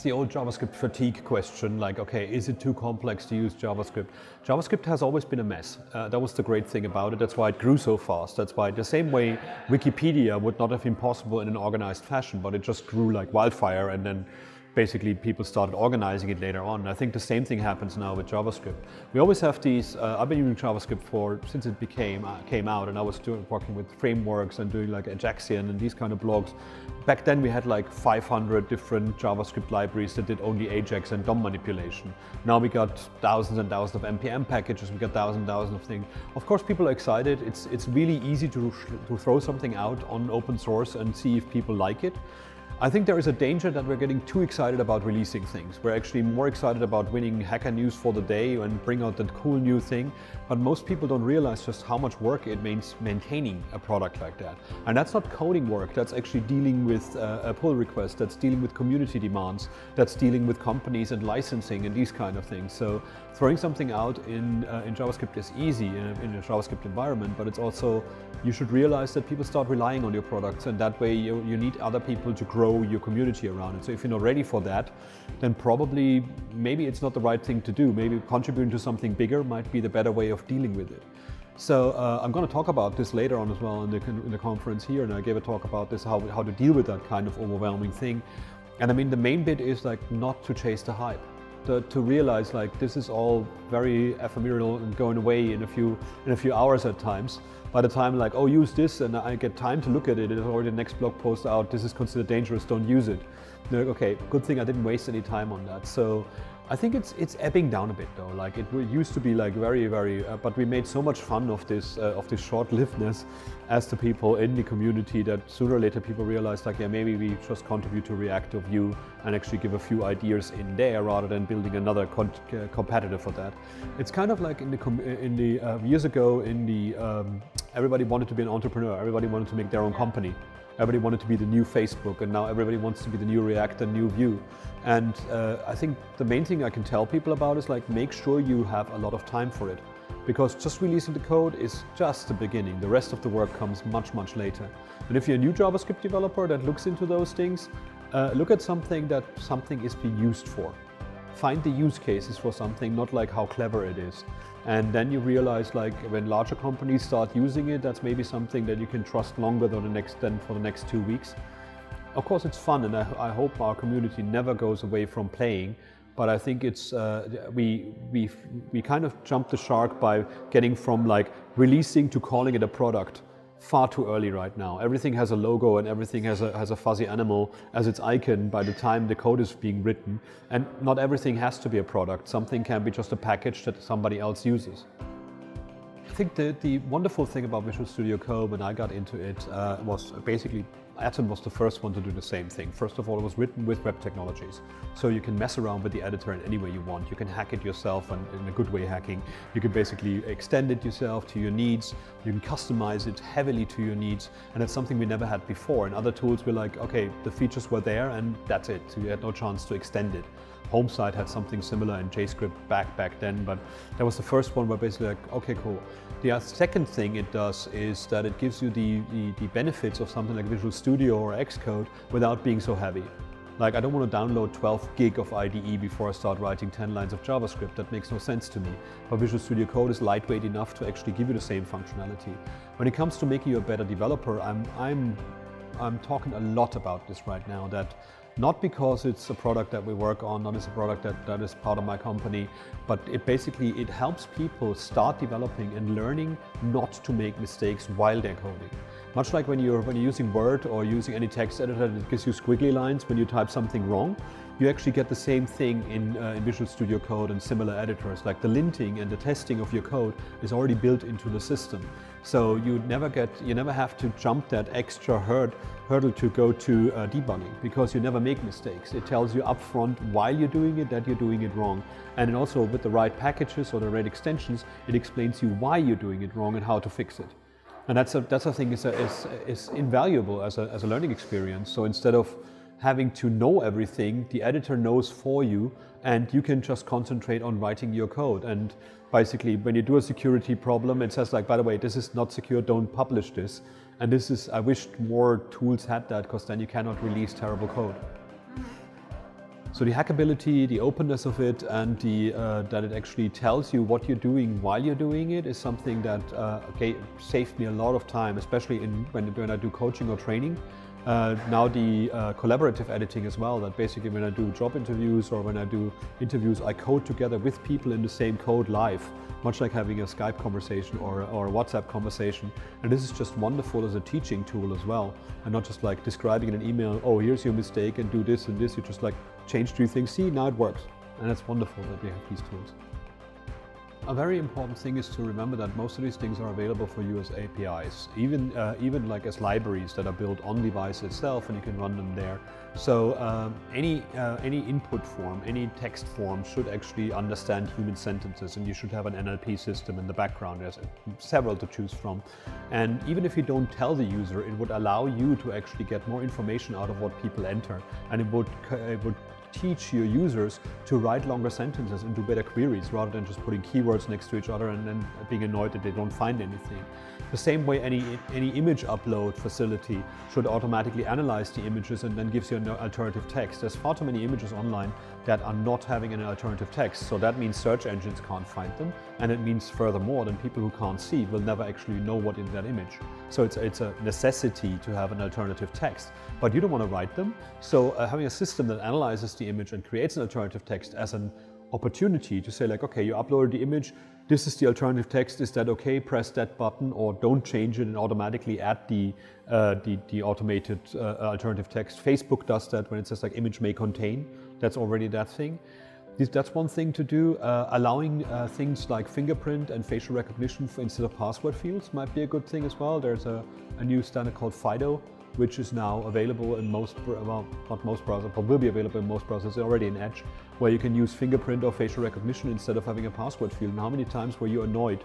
the old JavaScript fatigue question, like, okay, is it too complex to use JavaScript? JavaScript has always been a mess. That was the great thing about it. That's why it grew so fast. That's why the same way Wikipedia would not have been possible in an organized fashion, but it just grew like wildfire, and then basically people started organizing it later on. And I think the same thing happens now with JavaScript. We always have these, I've been using JavaScript since it came out, and I was working with frameworks and doing like Ajaxian and these kind of blogs. Back then we had like 500 different JavaScript libraries that did only Ajax and DOM manipulation. Now we got thousands and thousands of NPM packages, we got thousands and thousands of things. Of course people are excited. It's really easy to throw something out on open source and see if people like it. I think there is a danger that we're getting too excited about releasing things. We're actually more excited about winning Hacker News for the day and bring out that cool new thing. But most people don't realize just how much work it means maintaining a product like that. And that's not coding work, that's actually dealing with a pull request, that's dealing with community demands, that's dealing with companies and licensing and these kind of things. So throwing something out in JavaScript is easy in a JavaScript environment, but it's also, you should realize that people start relying on your products, and that way you need other people to grow your community around it. So if you're not ready for that, then probably maybe it's not the right thing to do. Maybe contributing to something bigger might be the better way of dealing with it. So I'm going to talk about this later on as well in the conference here, and I gave a talk about this, how to deal with that kind of overwhelming thing. And I mean, the main bit is like not to chase the hype. To realize like this is all very ephemeral and going away in a few hours at times. By the time like, oh, use this, and I get time to look at it, it's already the next blog post out, this is considered dangerous, don't use it. Like, okay, good thing I didn't waste any time on that. So I think it's ebbing down a bit though. Like it used to be like very, but we made so much fun of this short-livedness as the people in the community that sooner or later people realized like, yeah, maybe we just contribute to React or Vue and actually give a few ideas in there rather than building another competitor for that. It's kind of like years ago everybody wanted to be an entrepreneur, everybody wanted to make their own company. Everybody wanted to be the new Facebook, and now everybody wants to be the new React and new Vue. And I think the main thing I can tell people about is like, make sure you have a lot of time for it. Because just releasing the code is just the beginning. The rest of the work comes much, much later. And if you're a new JavaScript developer that looks into those things, look at something that something is being used for. Find the use cases for something, not like how clever it is. And then you realize like when larger companies start using it, that's maybe something that you can trust longer than for the next 2 weeks. Of course it's fun, and I hope our community never goes away from playing, but I think it's we kind of jumped the shark by getting from like releasing to calling it a product far too early right now. Everything has a logo and everything has a fuzzy animal as its icon by the time the code is being written. And not everything has to be a product. Something can be just a package that somebody else uses. I think the wonderful thing about Visual Studio Code when I got into it was basically Atom was the first one to do the same thing. First of all, it was written with web technologies. So you can mess around with the editor in any way you want. You can hack it yourself, and in a good way hacking. You can basically extend it yourself to your needs. You can customize it heavily to your needs. And that's something we never had before. In other tools, we're like, okay, the features were there and that's it. So you had no chance to extend it. Homesite had something similar in JScript back then, but that was the first one where basically like, okay, cool. The second thing it does is that it gives you the benefits of something like Visual Studio or Xcode without being so heavy. Like, I don't want to download 12 gig of IDE before I start writing 10 lines of JavaScript. That makes no sense to me. But Visual Studio Code is lightweight enough to actually give you the same functionality. When it comes to making you a better developer, I'm talking a lot about this right now, that not because it's a product that we work on, not as a product that is part of my company, but it helps people start developing and learning not to make mistakes while they're coding. Much like when you're using Word or using any text editor that gives you squiggly lines when you type something wrong, you actually get the same thing in Visual Studio Code and similar editors. Like the linting and the testing of your code is already built into the system. So you never have to jump that extra hurdle to go to debugging, because you never make mistakes. It tells you upfront while you're doing it that you're doing it wrong. And then also with the right packages or the right extensions, it explains you why you're doing it wrong and how to fix it. And that's a thing is invaluable as a learning experience. So instead of having to know everything, the editor knows for you, and you can just concentrate on writing your code. And basically, when you do a security problem, it says like, by the way, this is not secure, don't publish this. And this is, I wish more tools had that, because then you cannot release terrible code. So the hackability, the openness of it, and that it actually tells you what you're doing while you're doing it is something that saved me a lot of time, especially when I do coaching or training. Now the collaborative editing as well, that basically when I do job interviews or when I do interviews, I code together with people in the same code live, much like having a Skype conversation or a WhatsApp conversation. And this is just wonderful as a teaching tool as well, and not just like describing in an email, oh, here's your mistake and do this and this. You just like change 2 things, see, now it works. And it's wonderful that we have these tools. A very important thing is to remember that most of these things are available for you as APIs, even like as libraries that are built on device itself, and you can run them there. So any input form, any text form should actually understand human sentences, and you should have an NLP system in the background. There's several to choose from. And even if you don't tell the user, it would allow you to actually get more information out of what people enter, and it would teach your users to write longer sentences and do better queries rather than just putting keywords next to each other and then being annoyed that they don't find anything. The same way any image upload facility should automatically analyze the images and then gives you an alternative text. There's far too many images online that are not having an alternative text, so that means search engines can't find them, and it means furthermore that people who can't see will never actually know what is that image. So it's a necessity to have an alternative text, but you don't want to write them, so having a system that analyzes the image and creates an alternative text as an opportunity to say like, okay, you uploaded the image, this is the alternative text, is that okay, press that button, or don't change it and automatically add the automated alternative text. Facebook does that when it says like image may contain, that's already that thing. That's one thing to do. Allowing things like fingerprint and facial recognition instead of password fields might be a good thing as well. There's a new standard called FIDO, which is now available in most, well, not most browsers, but will be available in most browsers. It's already in Edge, where you can use fingerprint or facial recognition instead of having a password field. And how many times were you annoyed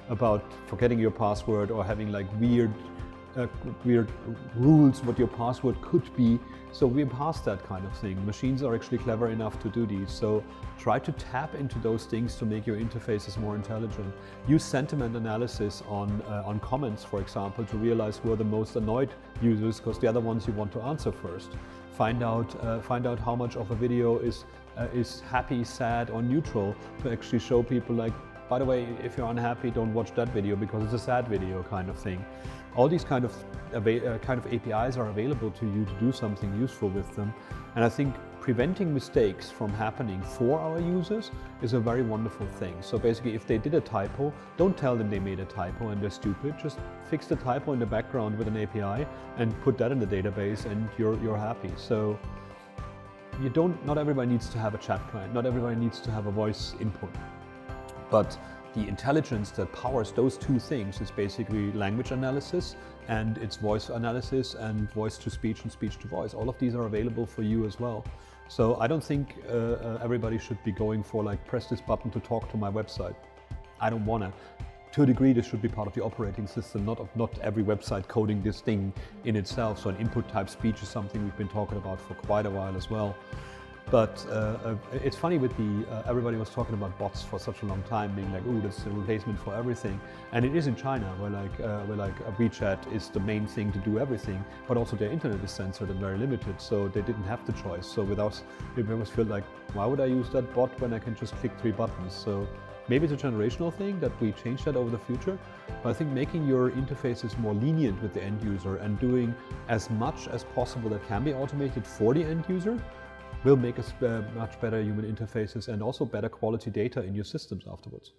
about forgetting your password or having like weird rules what your password could be? So we're past that kind of thing. Machines are actually clever enough to do these. So try to tap into those things to make your interfaces more intelligent. Use sentiment analysis on comments, for example, to realize who are the most annoyed users, because the other ones you want to answer first. Find out how much of a video is happy, sad, or neutral, to actually show people like, by the way, if you're unhappy, don't watch that video because it's a sad video, kind of thing. All these kind of APIs are available to you to do something useful with them. And I think preventing mistakes from happening for our users is a very wonderful thing. So basically, if they did a typo, don't tell them they made a typo and they're stupid. Just fix the typo in the background with an API and put that in the database, and you're happy. So not everybody needs to have a chat client. Not everybody needs to have a voice input. But the intelligence that powers those 2 things is basically language analysis, and it's voice analysis and voice to speech and speech to voice. All of these are available for you as well. So I don't think everybody should be going for like, press this button to talk to my website. I don't want to. To a degree, this should be part of the operating system, not every website coding this thing in itself. So an input type speech is something we've been talking about for quite a while as well. But it's funny with everybody was talking about bots for such a long time, being like, "Ooh, that's the replacement for everything." And it is in China, where WeChat is the main thing to do everything, but also their internet is censored and very limited, so they didn't have the choice. So with us, it almost feel like, why would I use that bot when I can just click 3 buttons? So maybe it's a generational thing that we change that over the future. But I think making your interfaces more lenient with the end user and doing as much as possible that can be automated for the end user will make us much better human interfaces and also better quality data in your systems afterwards.